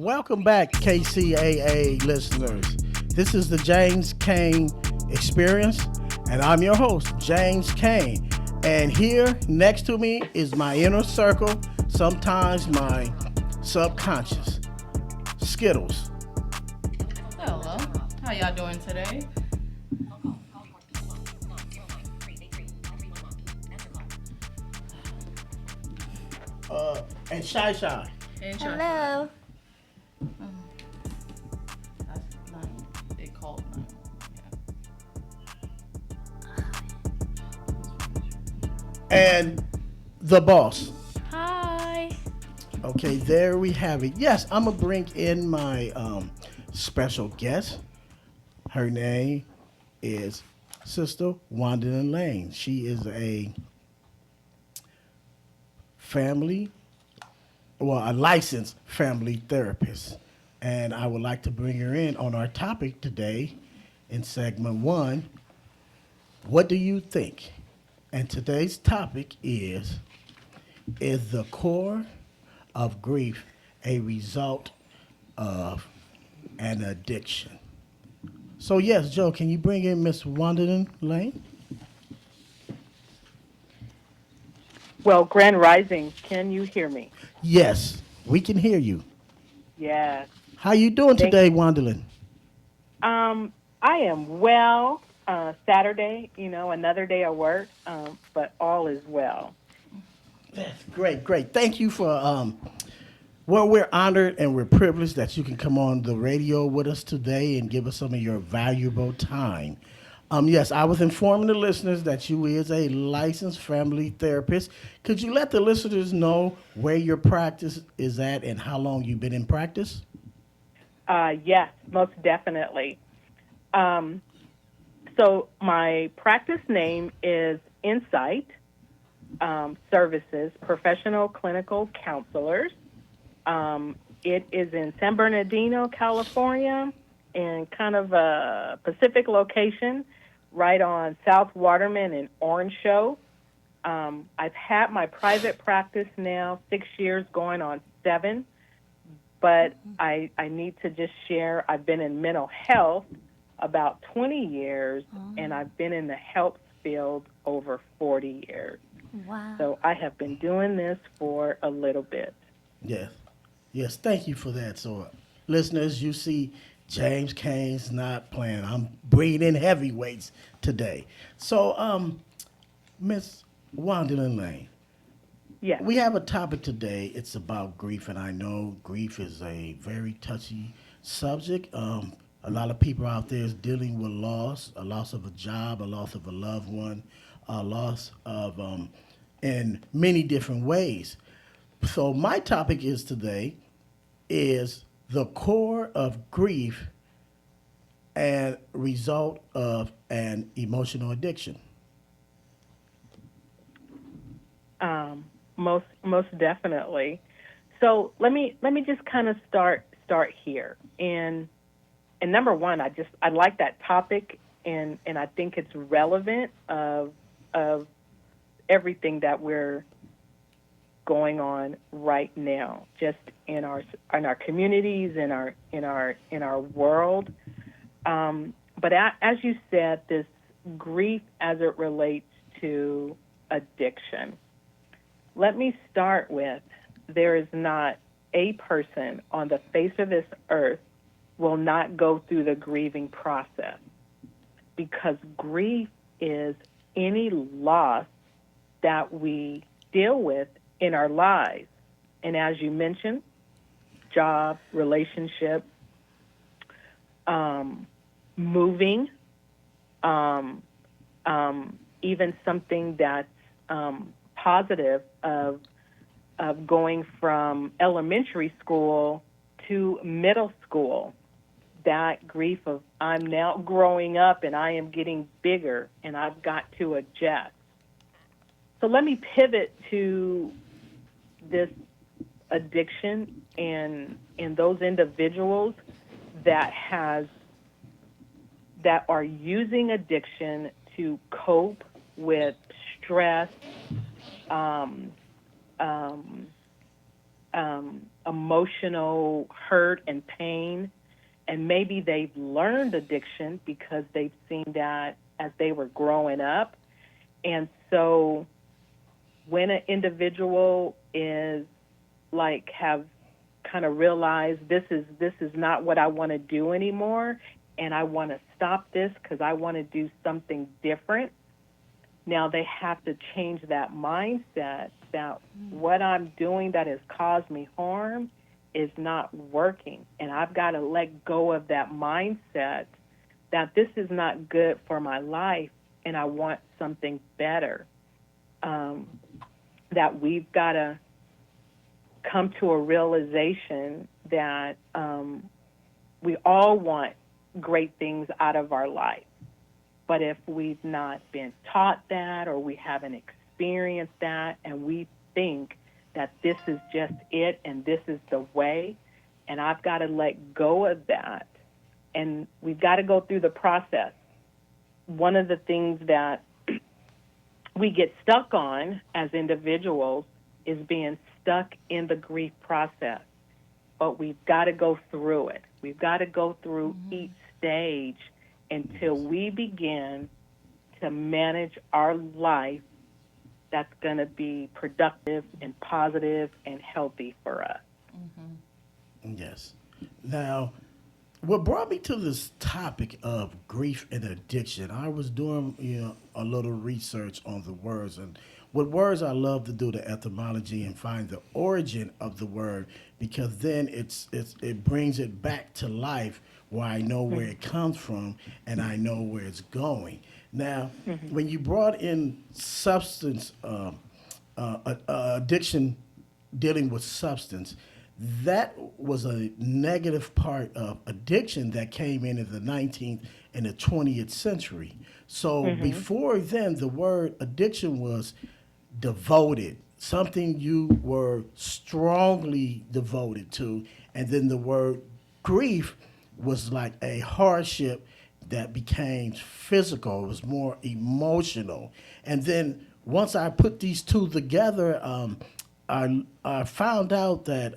Welcome back, KCAA listeners. This is the James Kane Experience, and I'm your host, James Kane. And here next to me is my inner circle, sometimes my subconscious, Skittles. Hello. How y'all doing today? And Shy Shy. And Shasha. Hello. That's nine. They called nine. And the boss. Hi. Okay, there we have it. Yes, I'm gonna bring in my special guest. Her name is Sister Wanda Lane. She is a family, well, a licensed family therapist. And I would like to bring her in on our topic today in segment one. What do you think? And today's topic is the core of grief a result of an addiction? So yes, Joe, can you bring in Miss Wanda Lane? Well, Grand Rising, can you hear me? Yes, we can hear you. Yes. How you doing Thank today, Wandalin? I am well. Saturday, another day of work, but all is well. That's great, great. Thank you for well, we're honored and we're privileged that you can come on the radio with us today and give us some of your valuable time. Yes, I was informing the listeners that you is a licensed family therapist. Could you let the listeners know where your practice is at and how long you've been in practice? Yes, most definitely. Um, so my practice name is Insight Services Professional Clinical Counselors. It is in San Bernardino, California, in kind of a Pacific location, right on South Waterman and Orange Show. I've had my private practice now 6 years, going on 7, but I need to just share I've been in mental health about 20 years, and I've been in the health field over 40 years. Wow. So I have been doing this for a little bit. Yes. Yes, thank you for that. So, listeners, you see, James Kane's not playing. I'm bringing in heavyweights today. So, Miss Wanda Lane, Yes. we have a topic today. It's about grief, and I know grief is a very touchy subject. A lot of people out there is dealing with loss, a loss of a job, a loss of a loved one, a loss of in many different ways. So my topic is today is the core of grief and result of an emotional addiction. Most definitely. So let me just kind of start here. And number one, I like that topic, and I think it's relevant of everything that we're going on right now, just in our communities, in our world. But as you said, this grief as it relates to addiction. Let me start with there is not a person on the face of this earth will not go through the grieving process, because grief is any loss that we deal with in our lives. And as you mentioned, job, relationship, moving, um, even something that's positive of going from elementary school to middle school. That grief of I'm now growing up and I am getting bigger and I've got to adjust. So let me pivot to this addiction and those individuals that are using addiction to cope with stress, um, um, emotional hurt and pain, and maybe they've learned addiction because they've seen that as they were growing up. And so when an individual is like have kind of realized this is not what I want to do anymore, and I want to stop this because I want to do something different. Now they have to change that mindset that what I'm doing that has caused me harm is not working. And I've got to let go of that mindset that this is not good for my life and I want something better. That we've got to come to a realization that we all want great things out of our life. But if we've not been taught that or we haven't experienced that and we think that this is just it and this is the way, and I've got to let go of that, and we've got to go through the process. One of the things that we get stuck on as individuals is being stuck in the grief process. But we've got to go through it. We've got to go through each stage until we begin to manage our life that's going to be productive and positive and healthy for us. Yes. Now, what brought me to this topic of grief and addiction, I was doing a little research on the words, and with words I love to do the etymology and find the origin of the word, because then it brings it back to life where I know where it comes from and I know where it's going. Now, when you brought in substance addiction, dealing with substance, that was a negative part of addiction that came in the 19th and the 20th century. So before then, the word addiction was devoted, something you were strongly devoted to. And then the word grief was like a hardship that became physical. It was more emotional. And then once I put these two together, I found out that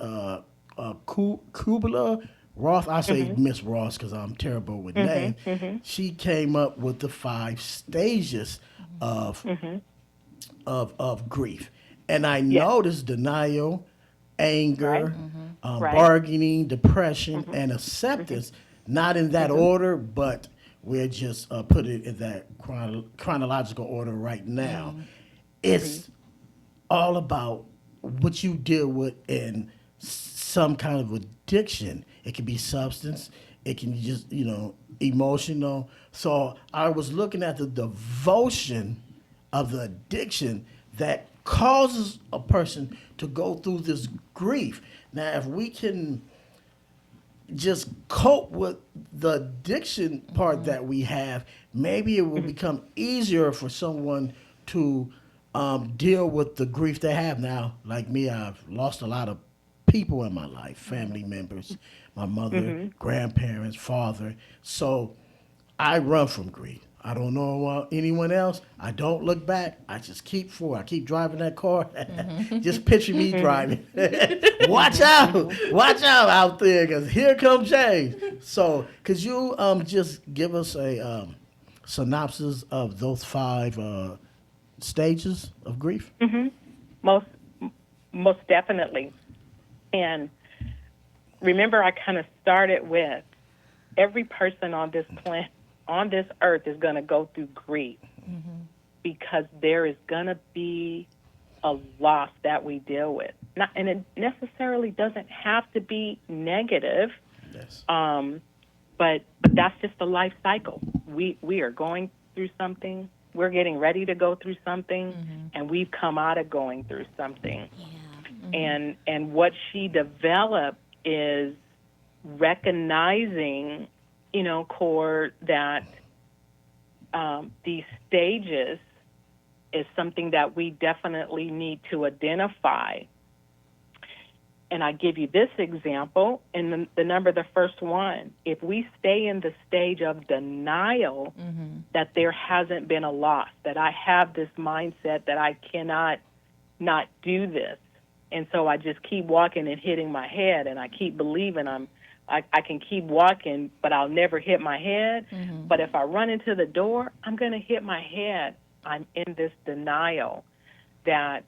Kubler Ross, I say Miss Ross because I'm terrible with names, she came up with the 5 stages of grief. And I noticed denial, anger, bargaining, depression, and acceptance, not in that order, but we'll just put it in that chronological order right now. It's all about what you deal with in some kind of addiction. It can be substance, it can be just, emotional. So I was looking at the devotion of the addiction that causes a person to go through this grief. Now, if we can just cope with the addiction part that we have, maybe it will become easier for someone to deal with the grief they have. Now, like me, I've lost a lot of people in my life, family members, my mother, grandparents, father. So I run from grief. I don't know anyone else. I don't look back. I just keep forward. I keep driving that car. Just picture me driving. Watch out out there, because here comes James. So could you just give us a synopsis of those 5 stages of grief? Most definitely. And remember, I kind of started with every person on this planet, on this earth, is going to go through grief because there is going to be a loss that we deal with. And it necessarily doesn't have to be negative. Yes. But that's just the life cycle. We are going through something. We're getting ready to go through something, and we've come out of going through something. And what she developed is recognizing, Core, that these stages is something that we definitely need to identify. And I give you this example, and the first one. If we stay in the stage of denial that there hasn't been a loss, that I have this mindset that I cannot not do this, And so I just keep walking and hitting my head, and I keep believing I can keep walking, but I'll never hit my head. But if I run into the door, I'm going to hit my head. I'm in this denial that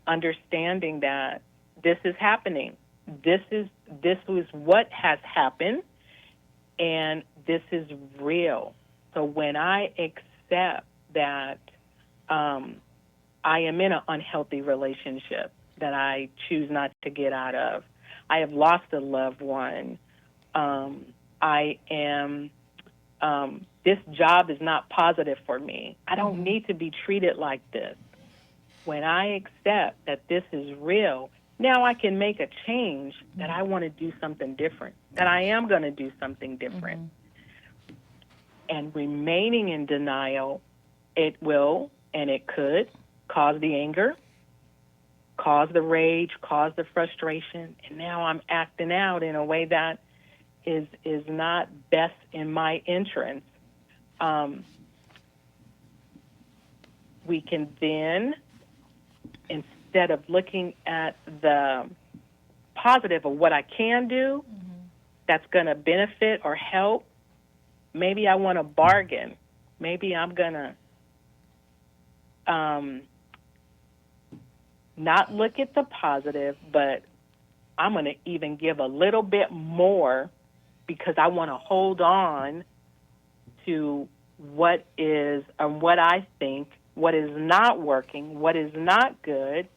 understanding that this is happening. This was what has happened, and this is real. So when I accept that I am in an unhealthy relationship that I choose not to get out of, I have lost a loved one, I am, this job is not positive for me. I don't need to be treated like this. When I accept that this is real, now I can make a change that I want to do something different, that I am going to do something different. And remaining in denial, it will and it could cause the anger, cause the rage, cause the frustration, and now I'm acting out in a way that is not best in my interest. We can then, instead of looking at the positive of what I can do that's going to benefit or help, maybe I want to bargain. Maybe I'm going to not look at the positive, but I'm going to even give a little bit more because I want to hold on to what is and what I think, what is not working, what is not good.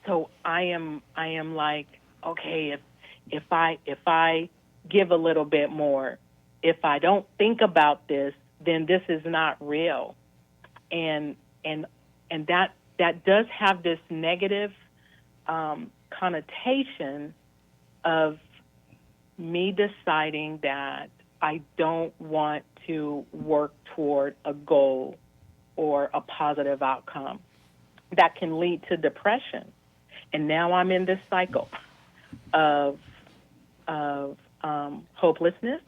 So I am like, okay, if I give a little bit more, if I don't think about this, then this is not real. And that does have this negative connotation of me deciding that I don't want to work toward a goal or a positive outcome. That can lead to depression. And now I'm in this cycle of hopelessness,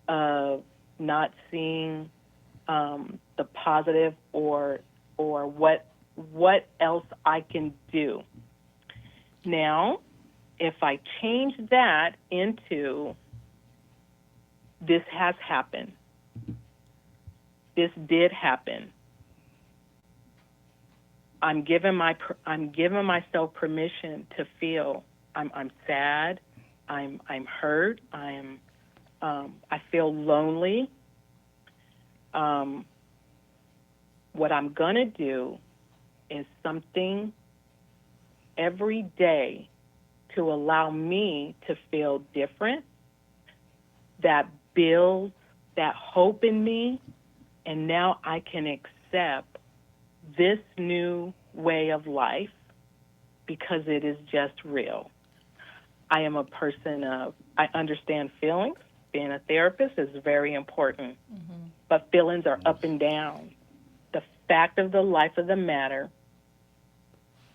of not seeing the positive or what else I can do. Now, if I change that into this has happened, this did happen, I'm giving myself permission to feel I'm sad, I'm hurt, I feel lonely. What I'm gonna do is something every day to allow me to feel different, that builds that hope in me, and now I can accept this new way of life because it is just real. I am a person I understand feelings. Being a therapist is very important, but feelings are up and down. The fact of the life of the matter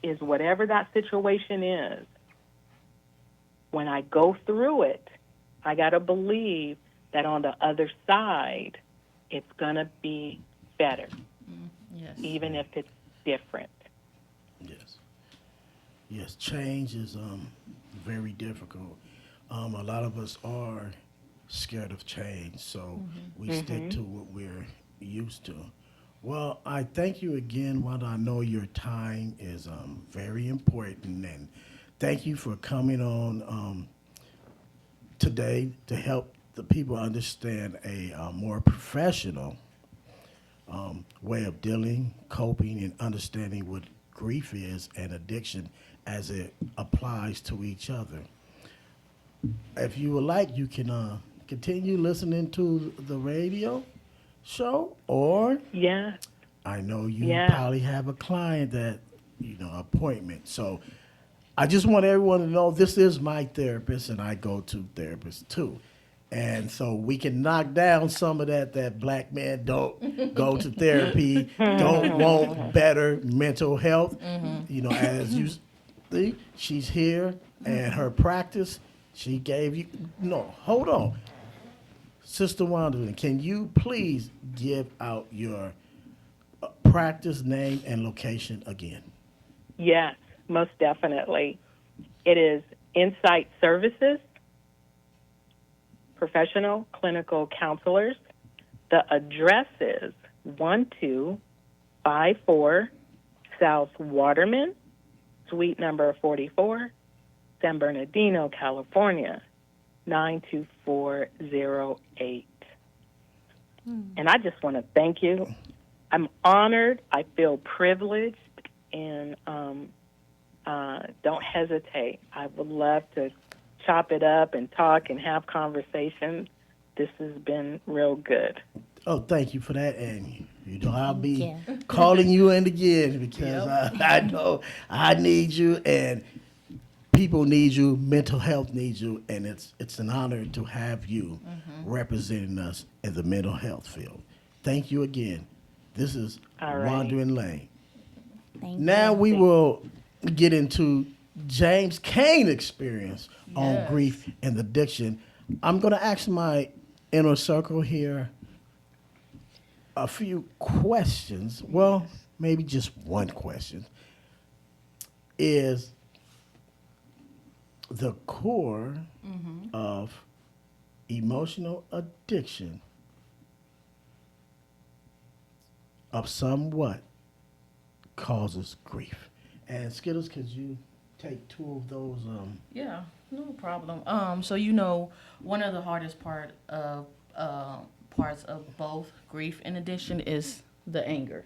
is whatever that situation is, when I go through it, I got to believe that on the other side, it's going to be better, even if it's different. Yes. Yes, change is very difficult. A lot of us are scared of change, so we stick to what we're used to. Well, I thank you again, Wanda. I know your time is very important, and thank you for coming on today to help the people understand a more professional way of dealing, coping, and understanding what grief is and addiction as it applies to each other. If you would like, you can continue listening to the radio show, or Yeah, I know you yeah. probably have a client that, appointment. So I just want everyone to know this is my therapist, and I go to therapists too. And so we can knock down some of that black men don't go to therapy, don't want better mental health. As you see, she's here and her practice, she gave you, no, hold on. Sister Wanda, can you please give out your practice name and location again? Yes, most definitely. It is Insight Services, professional clinical counselors. The address is 1254 South Waterman, suite number 44, San Bernardino, California, 92408. And I just want to thank you. I'm honored. I feel privileged, and don't hesitate. I would love to chop it up and talk and have conversations. This has been real good. Oh, thank you for that, and you know I'll be you. calling you in again because I know I need you, and people need you, mental health needs you, and it's an honor to have you representing us in the mental health field. Thank you again. This is All right. Wandering Lane. Thank Now you. we will get into James Kane experience on Yes. grief and addiction. I'm going to ask my inner circle here a few questions. Well, maybe just one question. Is the core of emotional addiction of somewhat causes grief? And Skittles, could you take two of those? Yeah, no problem. So one of the hardest parts of both grief and addiction is the anger.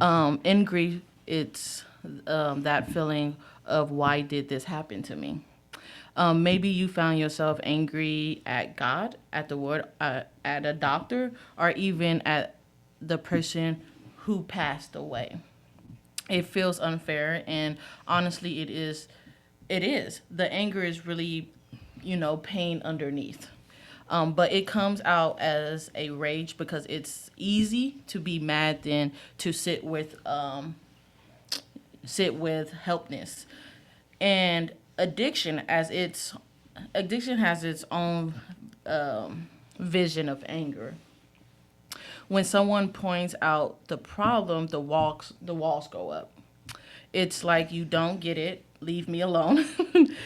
In grief, it's that feeling of why did this happen to me. Maybe you found yourself angry at God, at the word, at a doctor, or even at the person who passed away. It feels unfair, and honestly, it is. It is. The anger is really, pain underneath. But it comes out as a rage because it's easy to be mad than to sit with helplessness. And addiction has its own vision of anger. When someone points out the problem, the walls go up. It's like you don't get it. Leave me alone.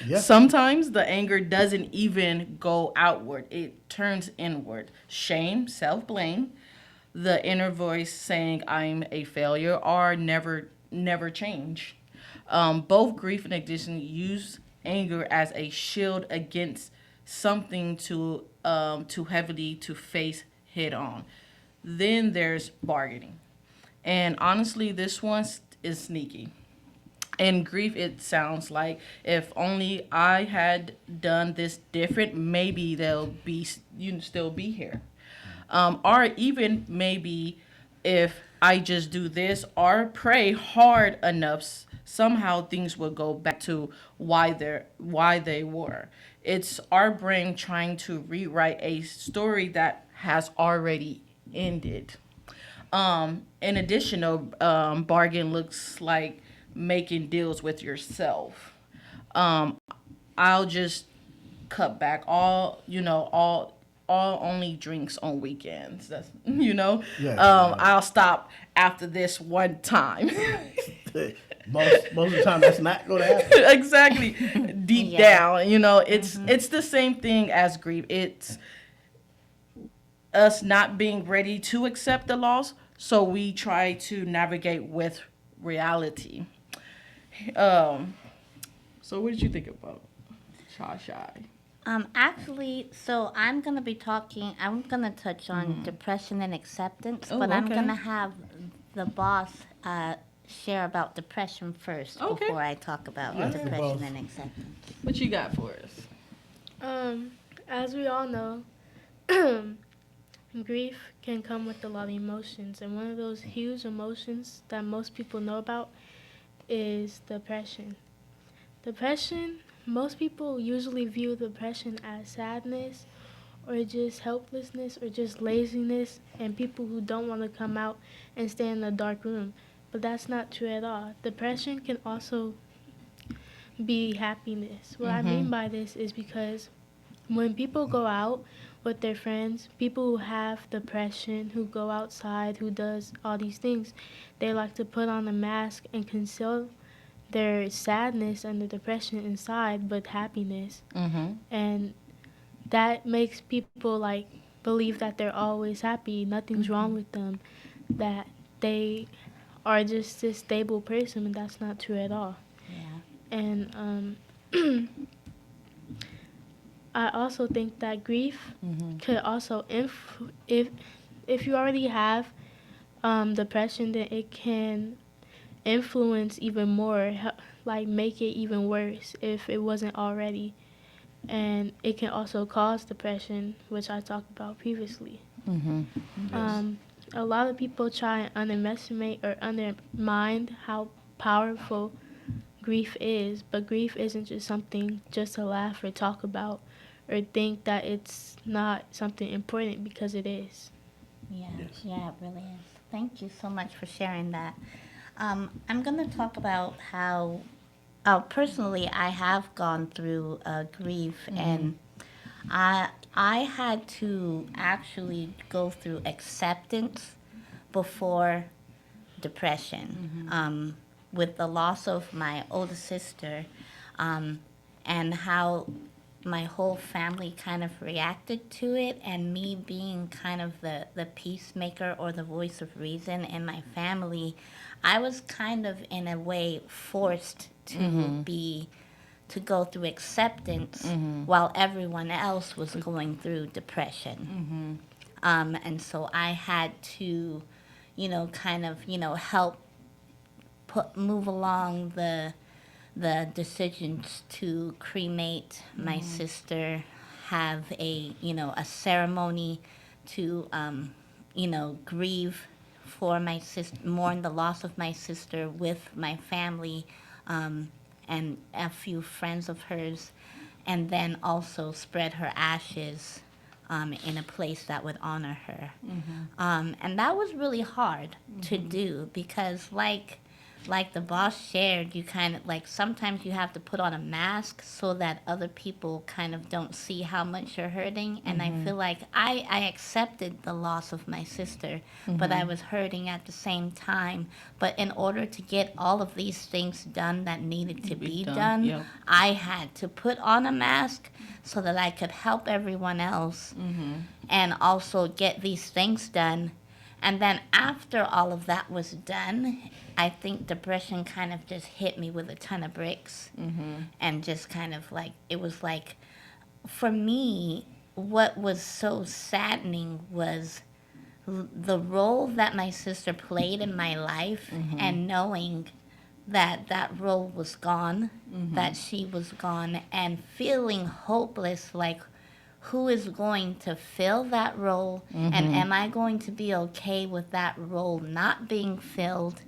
Yeah. Sometimes the anger doesn't even go outward. It turns inward. Shame, self-blame, the inner voice saying I'm a failure or never change. Both grief and addiction use anger as a shield against something too heavily to face head on. Then there's bargaining. And honestly, this one is sneaky. In grief, it sounds like if only I had done this different, maybe they'll be you still be here. Or even maybe if I just do this or pray hard enough, somehow things will go back to why they were. It's our brain trying to rewrite a story that has already ended. In addition, bargain looks like making deals with yourself. I'll just cut back all only drinks on weekends. That's Yeah. I'll stop after this one time. Most of the time, that's not going to happen. Exactly. Deep Yeah. down, it's the same thing as grief. It's us not being ready to accept the loss, so we try to navigate with reality. So what did you think about Shy? Actually, so I'm gonna touch on depression and acceptance, Oh, but I'm okay. gonna have the boss share about depression first Okay. before I talk about Yeah, depression both. and acceptance. What you got for us? As we all know, grief can come with a lot of emotions, and one of those huge emotions that most people know about is depression. Depression, most people usually view depression as sadness or just helplessness or just laziness and people who don't want to come out and stay in a dark room. But that's not true at all. Depression can also be happiness. What I mean by this is because when people go out with their friends, people who have depression, who go outside, who does all these things, they like to put on a mask and conceal their sadness and the depression inside, but happiness. And that makes people like believe that they're always happy, nothing's wrong with them, that they are just this stable person, and that's not true at all. Yeah. And I also think that grief could also if you already have depression, then it can influence even more, like make it even worse if it wasn't already. And it can also cause depression, which I talked about previously. Um, a lot of people try and underestimate or undermine how powerful grief is, but grief isn't just something just to laugh or talk about or think that it's not something important, because it is. Yeah, Yes. yeah, it really is. Thank you so much for sharing that. I'm going to talk about how, personally, I have gone through grief, and I had to actually go through acceptance before depression. With the loss of my older sister, um, and how my whole family kind of reacted to it, and me being kind of the peacemaker or the voice of reason in my family, I was kind of in a way forced to be to go through acceptance while everyone else was going through depression. And so I had to, kind of, help move along the decisions to cremate my sister, have a ceremony to grieve for my sister, mourn the loss of my sister with my family, and a few friends of hers, and then also spread her ashes in a place that would honor her. And that was really hard to do, because like the boss shared, you kind of like sometimes you have to put on a mask so that other people kind of don't see how much you're hurting. And I feel like I accepted the loss of my sister, but I was hurting at the same time. But in order to get all of these things done that needed to be done, yep. I had to put on a mask so that I could help everyone else and also get these things done. And then after all of that was done, I think depression kind of just hit me with a ton of bricks. And just kind of like, it was like, for me, what was so saddening was the role that my sister played in my life, and knowing that that role was gone, that she was gone, and feeling hopeless, like, who is going to fill that role, and am I going to be okay with that role not being filled?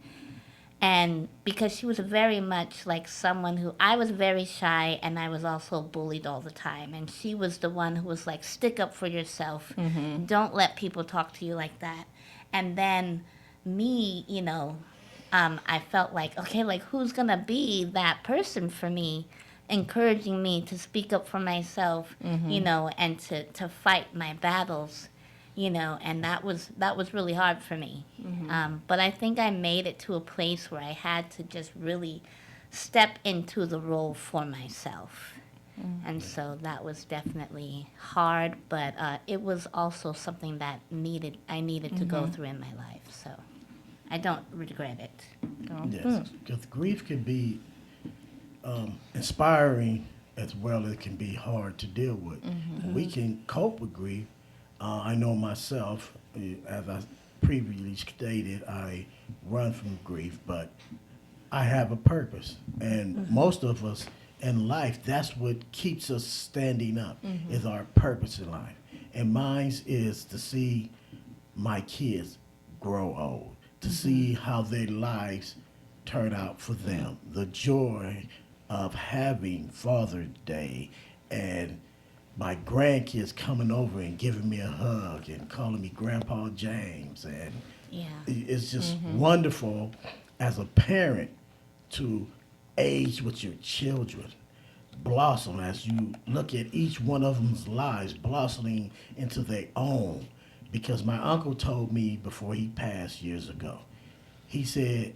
And because she was very much like someone who, I was very shy, and I was also bullied all the time, and she was the one who was like, stick up for yourself, don't let people talk to you like that. And then me, I felt like, okay, like, who's gonna be that person for me, encouraging me to speak up for myself, and to fight my battles, and that was really hard for me. But I think I made it to a place where I had to just really step into the role for myself. And so that was definitely hard, but it was also something that I needed to go through in my life. So I don't regret it. Yes, because grief can be inspiring as well as it can be hard to deal with. We can cope with grief. I know myself, as I previously stated, I run from grief, but I have a purpose. And most of us in life, that's what keeps us standing up, is our purpose in life. And mine is to see my kids grow old, to see how their lives turn out for them. The joy of having Father's Day and my grandkids coming over and giving me a hug and calling me Grandpa James. And Yeah. it's just wonderful as a parent to age with your children, blossom as you look at each one of them's lives blossoming into their own. Because my uncle told me before he passed years ago, he said,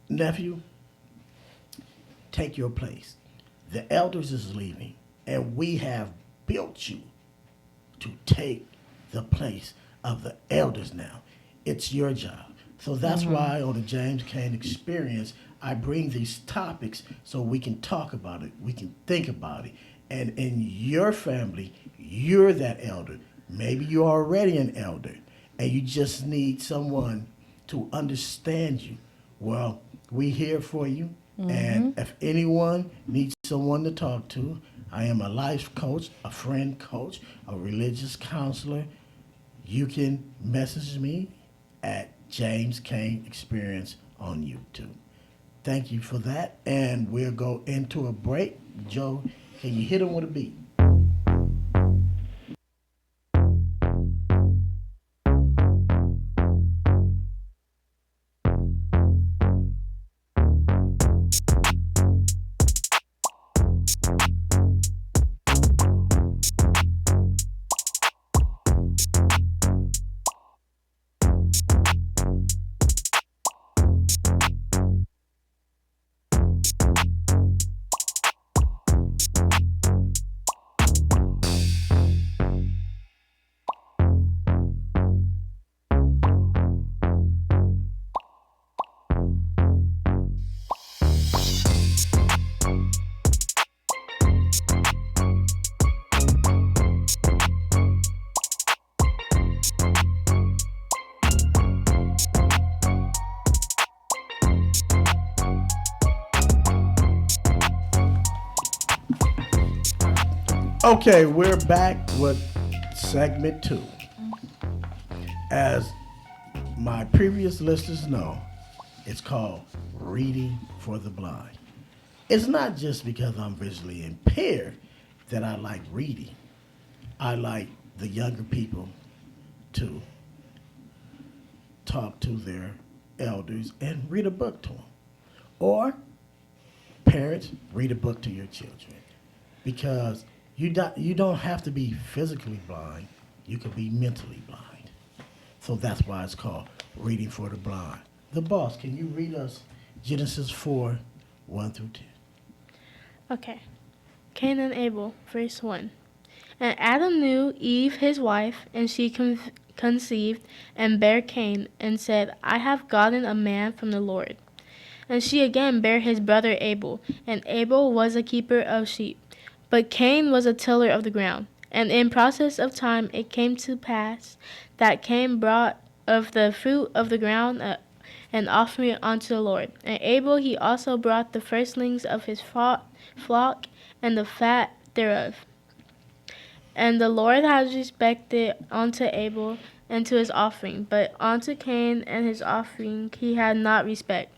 nephew, take your place. The elders is leaving, and we have built you to take the place of the elders now. It's your job. So that's why on the James Kane Experience, I bring these topics so we can talk about it, we can think about it. And in your family, you're that elder. Maybe you're already an elder, and you just need someone to understand you. Well, we're here for you. And if anyone needs someone to talk to, I am a life coach, a friend coach, a religious counselor. You can message me at James Kane Experience on YouTube. Thank you for that. And we'll go into a break. Joe, can you hit him with a beat? Okay, we're back with segment 2. As my previous listeners know, it's called Reading for the Blind. It's not just because I'm visually impaired that I like reading. I like the younger people to talk to their elders and read a book to them. Or parents, read a book to your children. Because you don't have to be physically blind. You can be mentally blind. So that's why it's called Reading for the Blind. The boss, can you read us Genesis 4, 1 through 10? Okay. Cain and Abel, verse 1. And Adam knew Eve his wife, and she conceived and bare Cain, and said, I have gotten a man from the Lord. And she again bare his brother Abel, and Abel was a keeper of sheep, but Cain was a tiller of the ground. And in process of time it came to pass that Cain brought of the fruit of the ground an offering unto the Lord. And Abel he also brought the firstlings of his flock and the fat thereof. And the Lord has respected unto Abel and to his offering, but unto Cain and his offering he had not respect.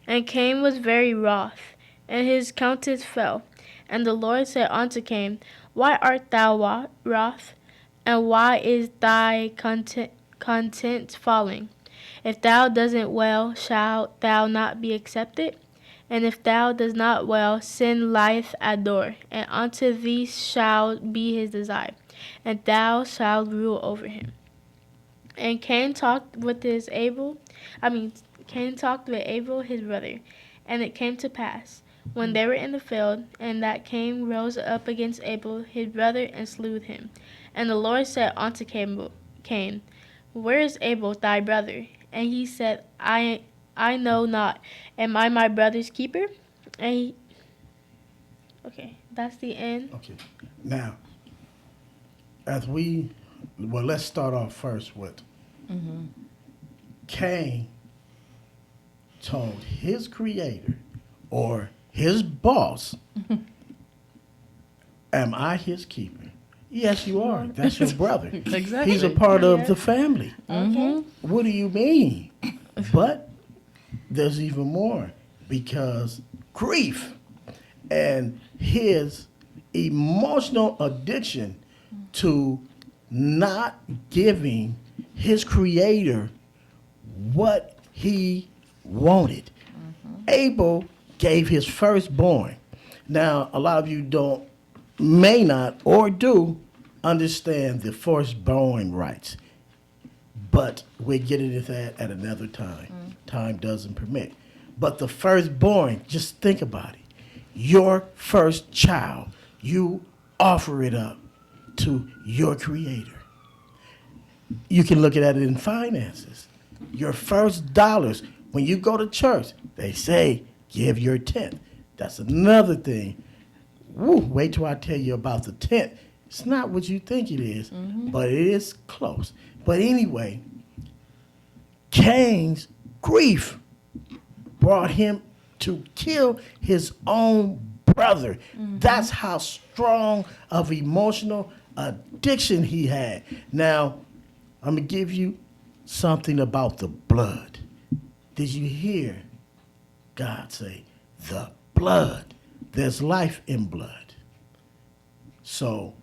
And Cain was very wroth, and his countenance fell. And the Lord said unto Cain, Why art thou wroth, and why is thy content falling? If thou doesn't well, shalt thou not be accepted? And if thou does not well, sin lieth at door, and unto thee shall be his desire, and thou shalt rule over him. And Cain talked with Abel his brother. And it came to pass, when they were in the field, and that Cain rose up against Abel his brother, and slew him. And the Lord said unto Cain, Where is Abel thy brother? And he said, I know not. Am I my brother's keeper? Okay, that's the end. Okay. Now, let's start off first with Cain told his creator or his boss, am I his keeper? Yes, you are. That's your brother. Exactly. He's a part of the family. Okay. What do you mean? But there's even more, because grief and his emotional addiction to not giving his creator what he wanted. Abel gave his firstborn. Now, a lot of you may not or do understand the firstborn rights, but we'll get into that at another time. Time doesn't permit. But the firstborn, just think about it. Your first child, you offer it up to your Creator. You can look at it in finances. Your first dollars, when you go to church, they say, give your tenth. That's another thing. Woo, wait till I tell you about the tenth. It's not what you think it is, but it is close. But anyway, Cain's grief brought him to kill his own brother. That's how strong of emotional addiction he had. Now, I'm going to give you something about the blood. Did you hear God say, the blood? There's life in blood. So,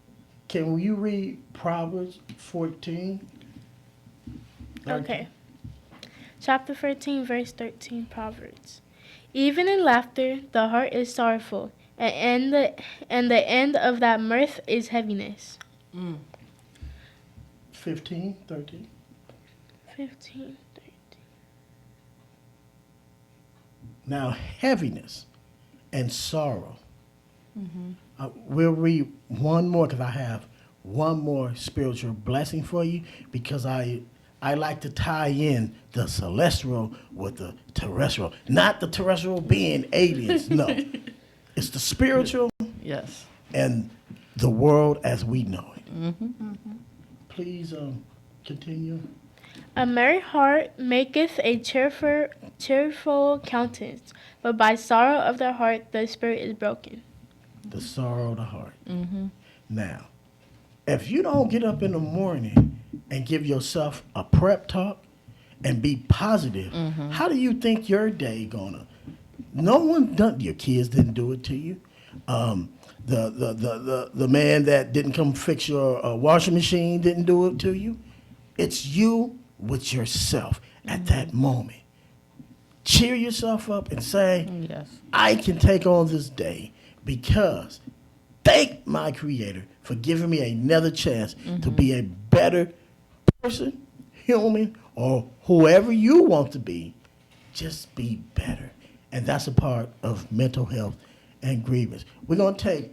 can you read Proverbs 14? Okay. Chapter 14, verse 13, Proverbs. Even in laughter, the heart is sorrowful, and the end of that mirth is heaviness. 15, 13. 15, 13. Now, heaviness and sorrow. We'll read one more because I have one more spiritual blessing for you because I like to tie in the celestial with the terrestrial. Not the terrestrial being aliens, no. It's the spiritual Yes. and the world as we know it. Please continue. A merry heart maketh a cheerful countenance, but by sorrow of the heart the spirit is broken. The sorrow of the heart. Now, if you don't get up in the morning and give yourself a prep talk and be positive, how do you think your day gonna? No one done. Your kids didn't do it to you. The man that didn't come fix your washing machine didn't do it to you. It's you with yourself at that moment. Cheer yourself up and say, Yes. I can take on this day because thank my Creator for giving me another chance to be a better person, human, or whoever you want to be. Just be better. And that's a part of mental health and grievance. We're going to take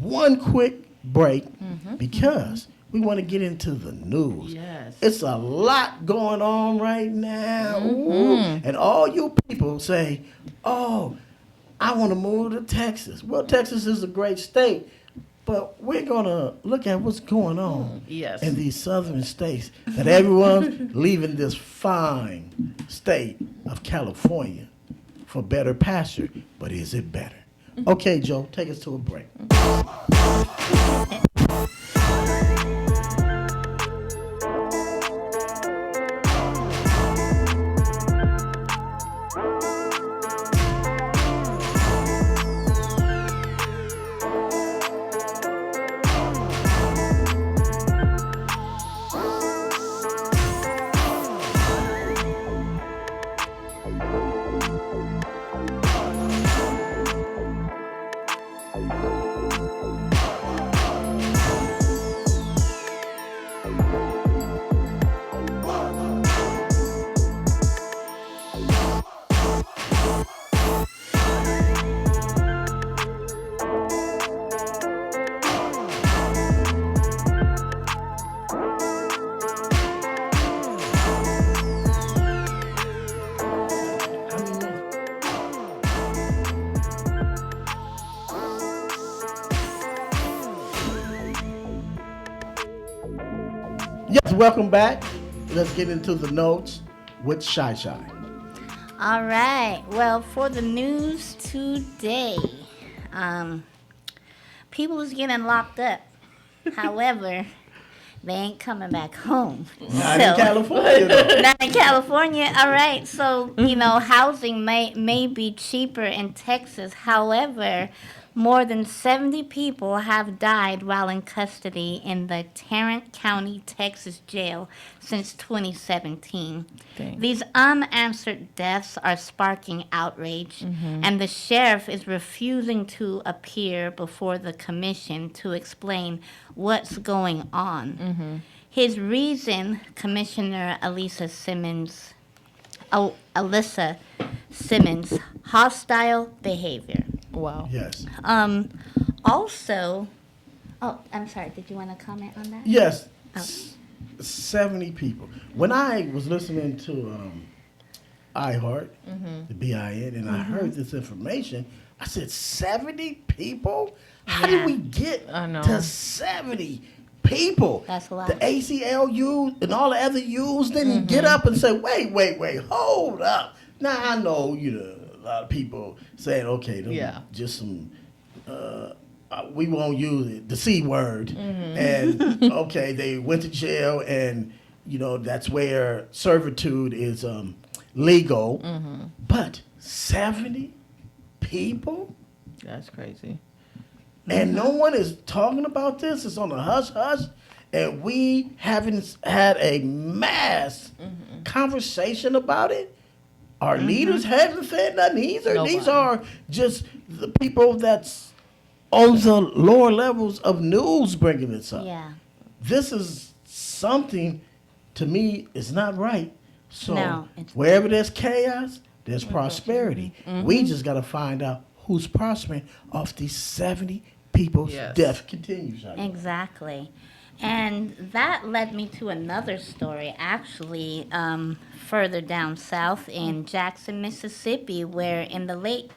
one quick break because we want to get into the news. Yes. It's a lot going on right now. Ooh. And all you people say, oh, I want to move to Texas. Well, Texas is a great state, but we're going to look at what's going on Yes. in these southern states. That everyone's leaving this fine state of California for better pasture. But is it better? Okay, Joe, take us to a break. Yes, welcome back. Let's get into the notes with Shy Shy. All right. Well, for the news today, people is getting locked up. However, they ain't coming back home. Not in California, though. Not in California. All right. So, housing may be cheaper in Texas. However, more than 70 people have died while in custody in the Tarrant County, Texas jail since 2017. Dang. These unanswered deaths are sparking outrage, and the sheriff is refusing to appear before the commission to explain what's going on. His reason, Commissioner Elisa Simmons Alyssa Simmons, hostile behavior. Wow. Yes. Also, oh, I'm sorry. Did you want to comment on that? Yes. Oh. 70 people. When I was listening to iHeart, the BIN, and I heard this information, I said, 70 people? How did Yeah. we get I know. to 70 people? That's a lot. The ACLU and all the other U's didn't get up and say, wait, hold up. Now, I know, a lot of people saying, okay, them Yeah. just some, we won't use it, the C word. And, okay, they went to jail and, that's where servitude is legal. But 70 people? That's crazy. And no one is talking about this. It's on a hush hush. And we haven't had a mass conversation about it. Our leaders haven't said nothing either. Nobody. These are just the people that's on the lower levels of news bringing this up. Yeah. This is something, to me, is not right. So No, it's wherever there's chaos, there's prosperity. We just got to find out who's prospering off these 70 people's Yes. death continues. Exactly. And that led me to another story, actually, further down south in Jackson, Mississippi, where in the late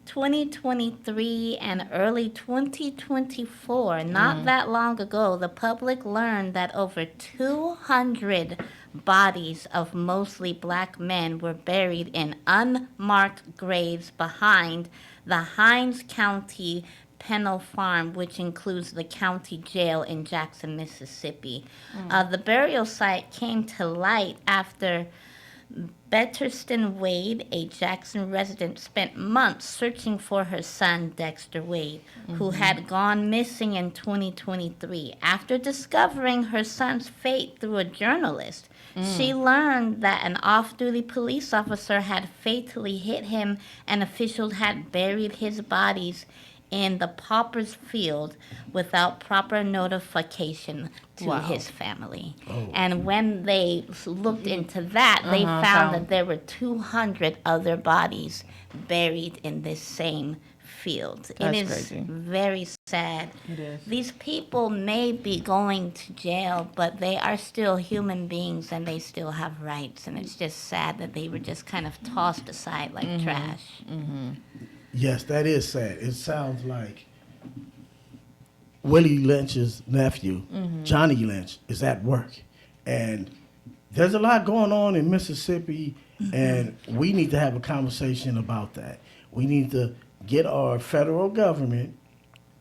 2023 and early 2024, not that long ago, the public learned that over 200 bodies of mostly black men were buried in unmarked graves behind the Hines County Penal Farm, which includes the county jail in Jackson, Mississippi. The burial site came to light after Betterston Wade, a Jackson resident, spent months searching for her son, Dexter Wade, who had gone missing in 2023. After discovering her son's fate through a journalist, she learned that an off-duty police officer had fatally hit him and officials had buried his bodies in the pauper's field without proper notification to Wow. his family. Oh. And when they looked into that, they found that there were 200 other bodies buried in this same field. That's it is crazy. very sad. It is. These people may be going to jail, but they are still human beings and they still have rights. And it's just sad that they were just kind of tossed aside like trash. Yes, that is sad. It sounds like Willie Lynch's nephew, Johnny Lynch, is at work. And there's a lot going on in Mississippi, and we need to have a conversation about that. We need to get our federal government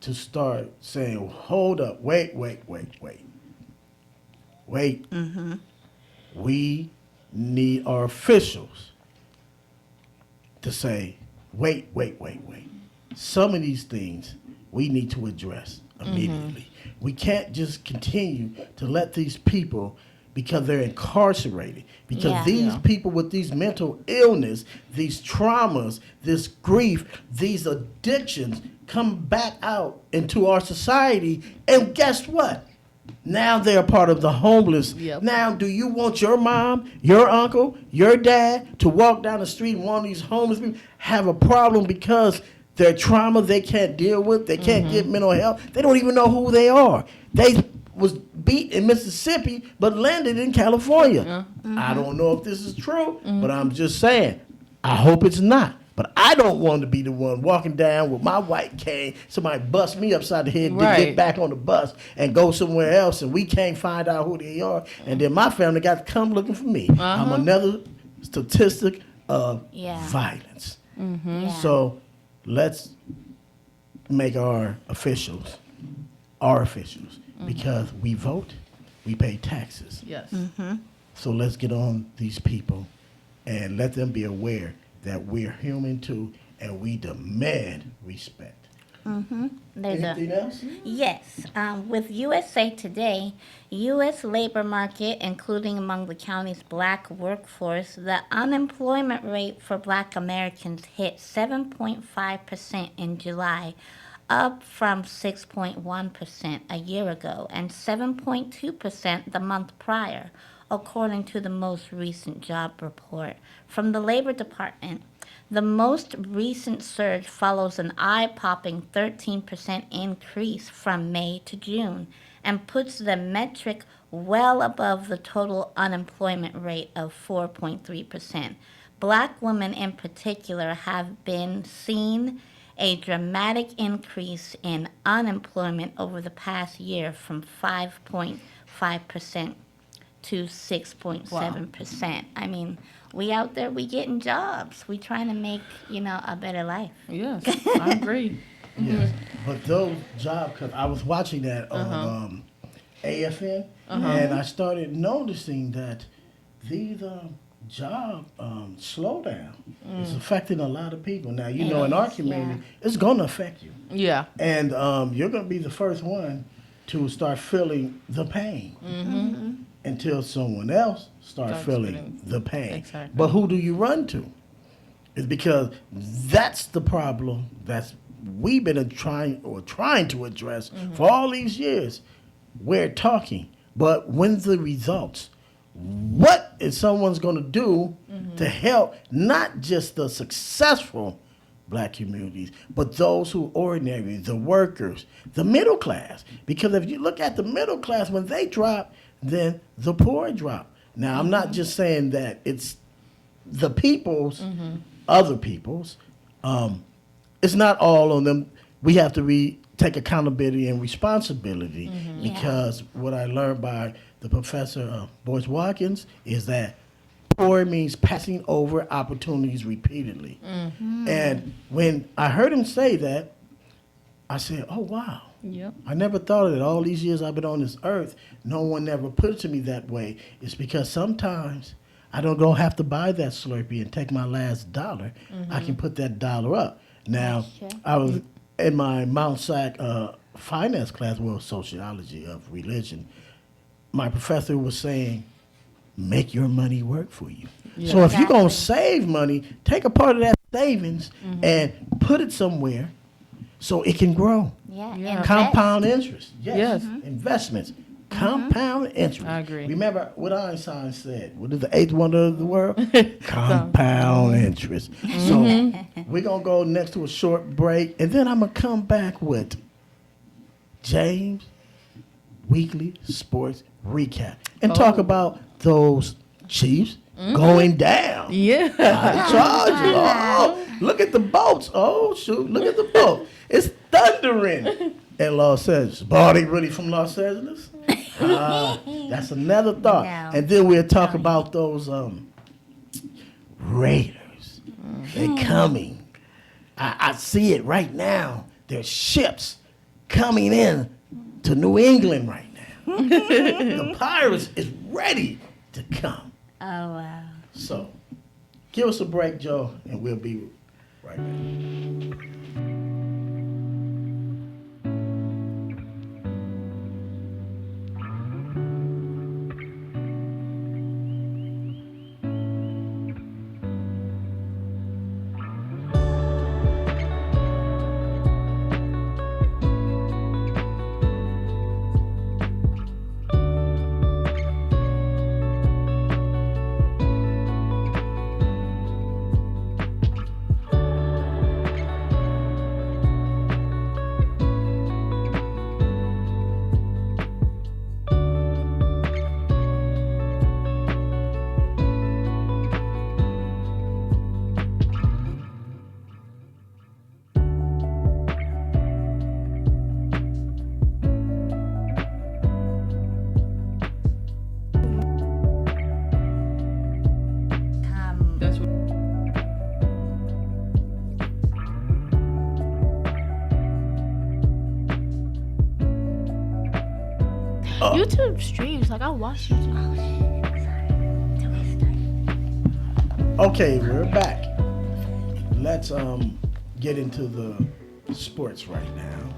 to start saying, hold up, wait. We need our officials to say, wait. Some of these things we need to address immediately. We can't just continue to let these people, because they're incarcerated, because Yeah. these people with these mental illness, these traumas, this grief, these addictions come back out into our society. And guess what? Now they're part of the homeless. Yep. Now, do you want your mom, your uncle, your dad to walk down the street and one of these homeless people have a problem because their trauma they can't deal with, they can't get mental health, they don't even know who they are. They was beat in Mississippi but landed in California. I don't know if this is true, but I'm just saying, I hope it's not. But I don't want to be the one walking down with my white cane, somebody bust me upside the head to Right. get back on the bus and go somewhere else, and we can't find out who they are, and then my family got to come looking for me. I'm another statistic of Yeah. violence. Yeah. So let's make our officials, because we vote, we pay taxes. Yes. So let's get on these people and let them be aware that we're human too, and we demand respect. There's a Anything else? Yes, with USA Today, U.S. labor market, including among the county's black workforce, the unemployment rate for black Americans hit 7.5% in July, up from 6.1% a year ago and 7.2% the month prior. according to the most recent job report from the Labor Department. The most recent surge follows an eye-popping 13% increase from May to June and puts the metric well above the total unemployment rate of 4.3%. Black women in particular have been seen a dramatic increase in unemployment over the past year from 5.5% to 6.7%. I mean, we out there, we getting jobs. We trying to make, a better life. Yes, I agree. Yes, but those jobs, because I was watching that on AFN, and I started noticing that these job slowdown is affecting a lot of people. Now, you know, in our community, it's going to affect you. Yeah. And you're going to be the first one to start feeling the pain until someone else starts feeling the pain. Exactly. But who do you run to? It's because that's the problem that's we've been trying to address for all these years. We're talking, but when's the results? What is someone's going to do to help not just the successful black communities, but those who are ordinary, the workers, the middle class? Because if you look at the middle class, when they drop, then the poor drop. Now, I'm not just saying that it's the people's, other people's. It's not all on them. We have to take accountability and responsibility because what I learned by the professor, Boyce Watkins, is that poor means passing over opportunities repeatedly. And when I heard him say that, I said, oh, wow. Yep. I never thought of it. All these years I've been on this earth, no one ever put it to me that way. It's because sometimes I don't have to buy that Slurpee and take my last dollar. I can put that dollar up. Now, I was in my Mount Sac finance class, well, sociology of religion. My professor was saying, make your money work for you. So if you're going to save money, take a part of that savings and put it somewhere so it can grow. Yeah. Compound interest. Yes. Investments. Compound interest. I agree. Remember what Einstein said. What is the eighth wonder of the world? Compound interest. So we're going to go next to a short break, and then I'm going to come back with James' weekly sports recap and talk about those Chiefs going down. Yeah. I charge you. Oh, look at the boats. Oh, shoot. Look at the boat. It's thundering in Los Angeles. But are they really from Los Angeles? That's another thought. No. And then we'll talk about those Raiders. They're coming. I see it right now. There's ships coming in to New England right now. The Pirates is ready to come. Oh, wow. So, give us a break, Joe, and we'll be right back. That's what. YouTube streams, like I watch YouTube. Okay, we're back. Let's get into the sports right now.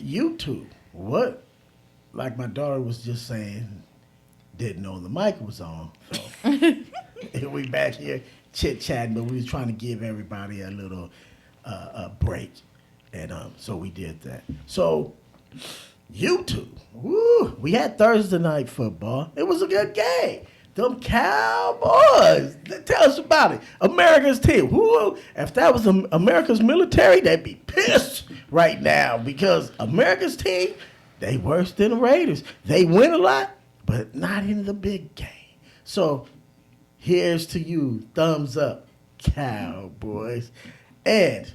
YouTube, what? Like my daughter was just saying, didn't know the mic was on. So we back here chit-chatting, but we was trying to give everybody a little a break. And so we did that. So YouTube. Woo! We had Thursday night football. It was a good game. Them Cowboys. Tell us about it. America's team. Who? If that was America's military, they'd be pissed right now because America's team, they worse than the Raiders. They win a lot, but not in the big game. So here's to you. Thumbs up, Cowboys. And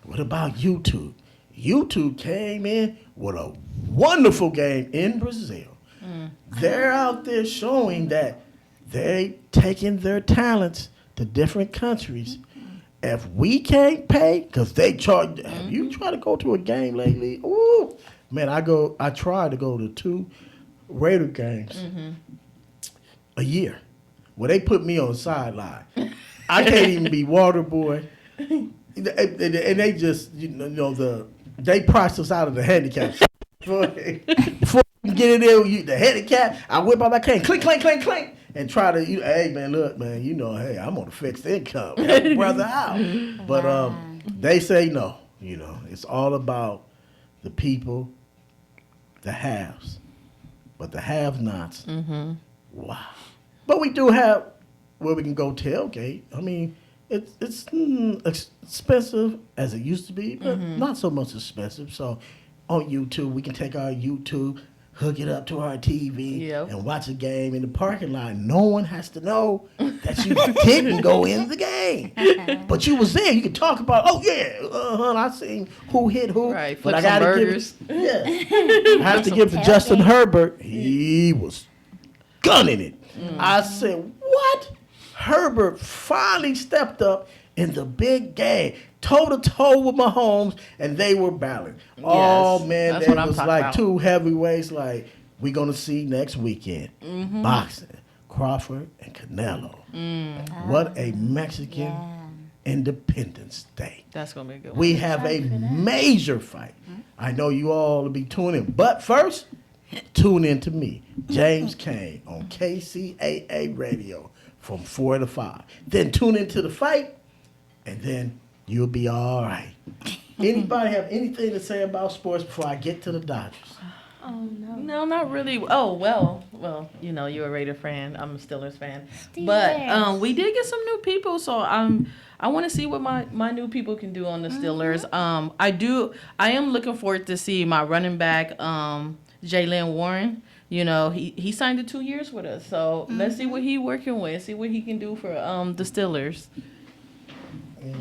what about YouTube? YouTube came in with a wonderful game in Brazil. They're out there showing that they taking their talents to different countries. If we can't pay, because they charge, have you tried to go to a game lately? Ooh, man, I try to go to 2 Raider games a year. Well, they put me on the sideline. I can't even be water boy. And they just, they priced us out of the handicap. Before you get in there, the handicap, I whip out my cane, clink, clink, clink, clink, and try to, hey, man, look, man, hey, I'm on a fixed income. Help a brother out. But they say no. It's all about the people, the haves. But the have-nots, wow. But we do have where we can go tailgate. I mean, it's expensive as it used to be, but not so much expensive. So on YouTube, we can take our YouTube, hook it up to our TV, and watch a game in the parking lot. No one has to know that you didn't go in the game. But you was there. You could talk about, I seen who hit who. Right, but I flip some gotta burgers. I have to give to Justin Herbert. He was gunning it. I said, what? Herbert finally stepped up in the big game, toe-to-toe with Mahomes, and they were battling. Oh, man, that's that what I'm was talking like about. 2 heavyweights like we're going to see next weekend. Boxing, Crawford and Canelo. What a Mexican Independence Day. That's going to be a good one. We have a major fight. I know you all will be tuning in. But first, tune in to me, James Kane, on KCAA Radio from 4 to 5. Then tune into the fight, and then you'll be all right. Anybody have anything to say about sports before I get to the Dodgers? Oh no. No, not really. Oh, well, you're a Raider fan. I'm a Steelers fan. Steelers. But we did get some new people, so I want to see what my new people can do on the Steelers. I am looking forward to see my running back, Jaylen Warren. He signed to 2 years with us, so let's see what he's working with, see what he can do for the Steelers.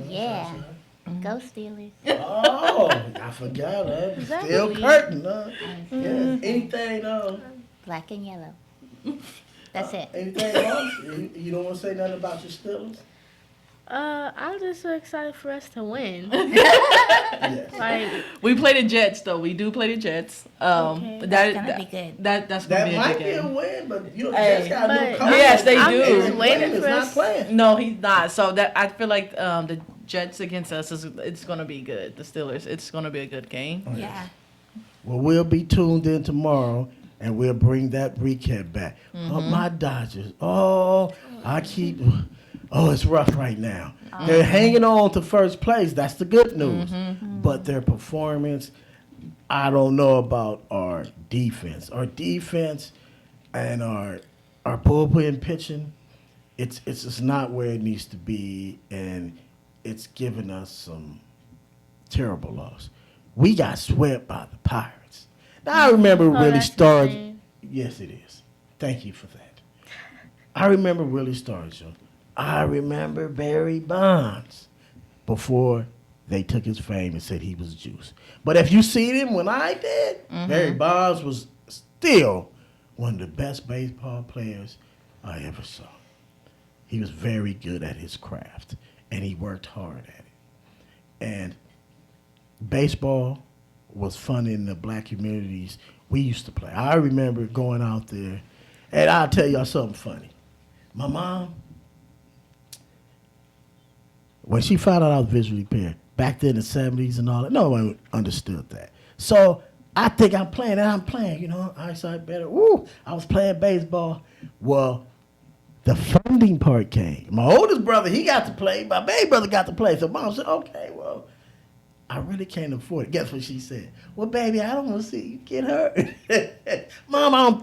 Yeah. Go Steelers. Oh, I forgot. that Still really- curtain. Yeah. Anything? Black and yellow. That's it. Anything else? You don't want to say nothing about your Steelers? I'm just so excited for us to win. Yes. Like, We play the Jets, though. We do play the Jets. Okay. That's gonna be good. That's gonna That be a might good be a game. win, but you Hey, just got no but- coach. Yes, they I'm do. just waiting It's for not us. playing. No, he's not. So that I feel like the Jets against us it's gonna be good. The Steelers, it's gonna be a good game. Yeah. Well, we'll be tuned in tomorrow, and we'll bring that recap back. Oh, my Dodgers. It's rough right now. They're hanging on to first place. That's the good news. But their performance, I don't know about our defense. Our defense and our bullpen pitching, it's just not where it needs to be, and it's given us some terrible loss. We got swept by the Pirates. Now, I remember Willie that's Stargell. insane. Yes, it is. Thank you for that. I remember Willie Stargell. I remember Barry Bonds before they took his fame and said he was juice. But if you seen him when I did, Barry Bonds was still one of the best baseball players I ever saw. He was very good at his craft, and he worked hard at it. And baseball was fun in the black communities we used to play. I remember going out there, and I'll tell y'all something funny. My mom, when she found out I was visually impaired, back then in the 70s and all that, no one understood that. So I think I'm playing, eyesight better. Woo, I was playing baseball. Well, the funding part came. My oldest brother, he got to play. My baby brother got to play. So mom said, okay, well, I really can't afford it. Guess what she said? Well, baby, I don't want to see you get hurt. Mom,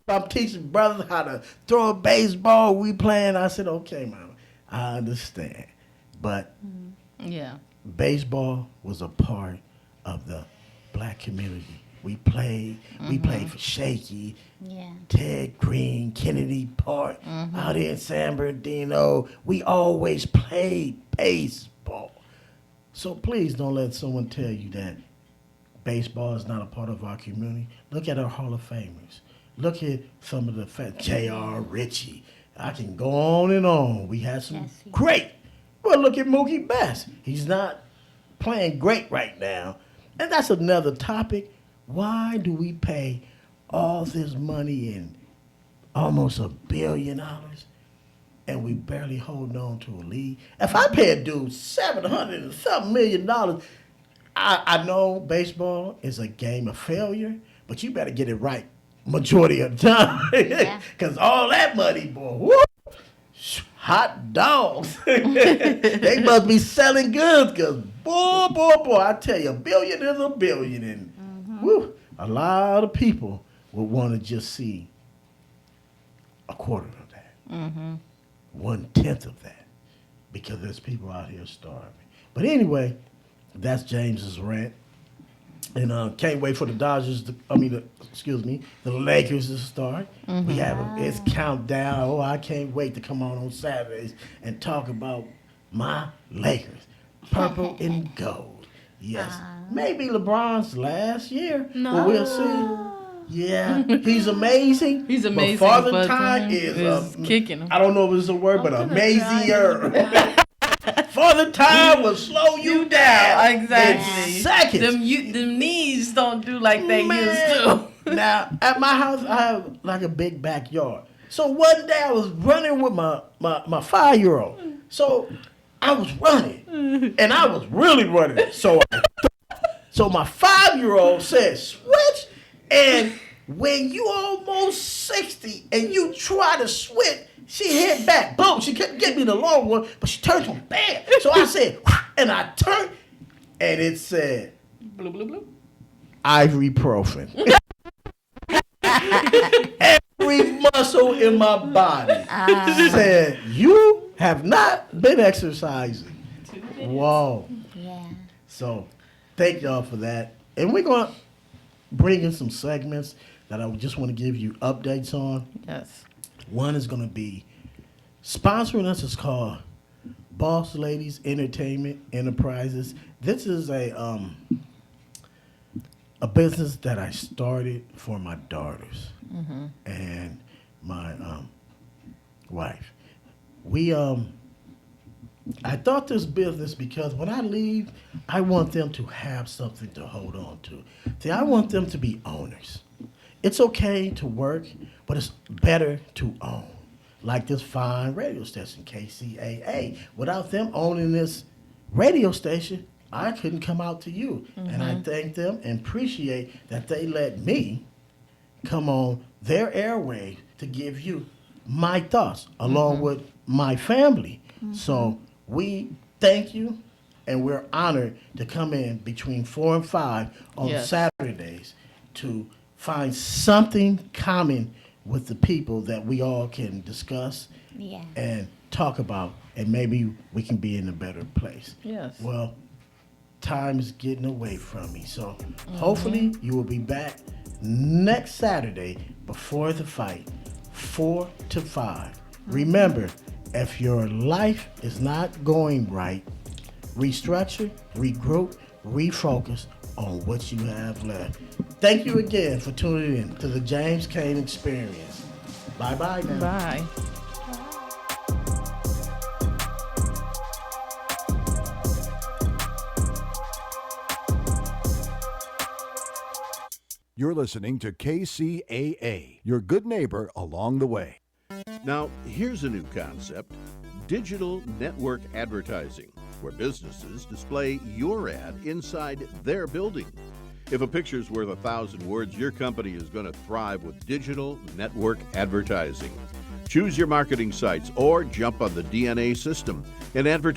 I'm teaching brothers how to throw a baseball. We playing. I said, okay, Mama, I understand. But Yeah. baseball was a part of the black community. We played for Shaky, Yeah. Ted Green, Kennedy Park, out here in San Bernardino. We always played baseball. So please don't let someone tell you that baseball is not a part of our community. Look at our Hall of Famers. Look at some of the J.R. Ritchie. I can go on and on. We had some Yes, he- great. Well, look at Mookie Betts. He's not playing great right now. And that's another topic. Why do we pay all this money in almost $1 billion and we barely hold on to a league? If I pay a dude $700 and something million, I know baseball is a game of failure, but you better get it right majority of the time. Yeah. Because all that money, boy, whoop, hot dogs. They must be selling goods because, boy, I tell you, $1 billion is $1 billion. And whew, a lot of people would want to just see a quarter of that, 1/10 of that, because there's people out here starving. But anyway, that's James's rant. And can't wait for the the Lakers to start. We have it's countdown. Oh, I can't wait to come on Saturdays and talk about my Lakers, purple and gold. Yes, maybe LeBron's last year. No. But we'll see. Yeah, he's amazing. He's amazing, But Father but Time is kicking him. I don't know if it's a word, but I'm gonna amazinger. Father Time will slow you down. Exactly. In seconds. Them knees don't do like they Man. used to. Now, at my house, I have like a big backyard. So one day I was running with my 5-year-old. So I was running, and I was really running. So my 5-year-old said, switch, and when you almost 60 and you try to switch, she hit back. Boom. She couldn't get me the long one, but she turned to him. Bam. So I said, and I turned, and it said, Blue, blue, blue. ibuprofen. Every muscle in my body said, you have not been exercising. Whoa. Yeah. So thank y'all for that. And we're going to bring in some segments that I just want to give you updates on. Yes. One is going to be sponsoring us is called Boss Ladies Entertainment Enterprises. This is a business that I started for my daughters and my wife. I thought this business because when I leave, I want them to have something to hold on to. See, I want them to be owners. It's okay to work, but it's better to own. Like this fine radio station, KCAA. Without them owning this radio station, I couldn't come out to you. And I thank them and appreciate that they let me come on their airwave to give you my thoughts along with my family. So we thank you, and we're honored to come in between 4 and 5 on Yes. Saturdays to find something common with the people that we all can discuss Yeah. and talk about, and maybe we can be in a better place. Yes. Well, time is getting away from me, so hopefully you will be back next Saturday before the fight, 4 to 5. Remember, if your life is not going right, restructure, regroup, refocus on what you have left. Thank you again for tuning in to the James Kane Experience. Bye-bye now. Bye. You're listening to KCAA, your good neighbor along the way. Now, here's a new concept: digital network advertising, where businesses display your ad inside their building. If a picture's worth 1,000 words, your company is going to thrive with digital network advertising. Choose your marketing sites or jump on the DNA system and advertise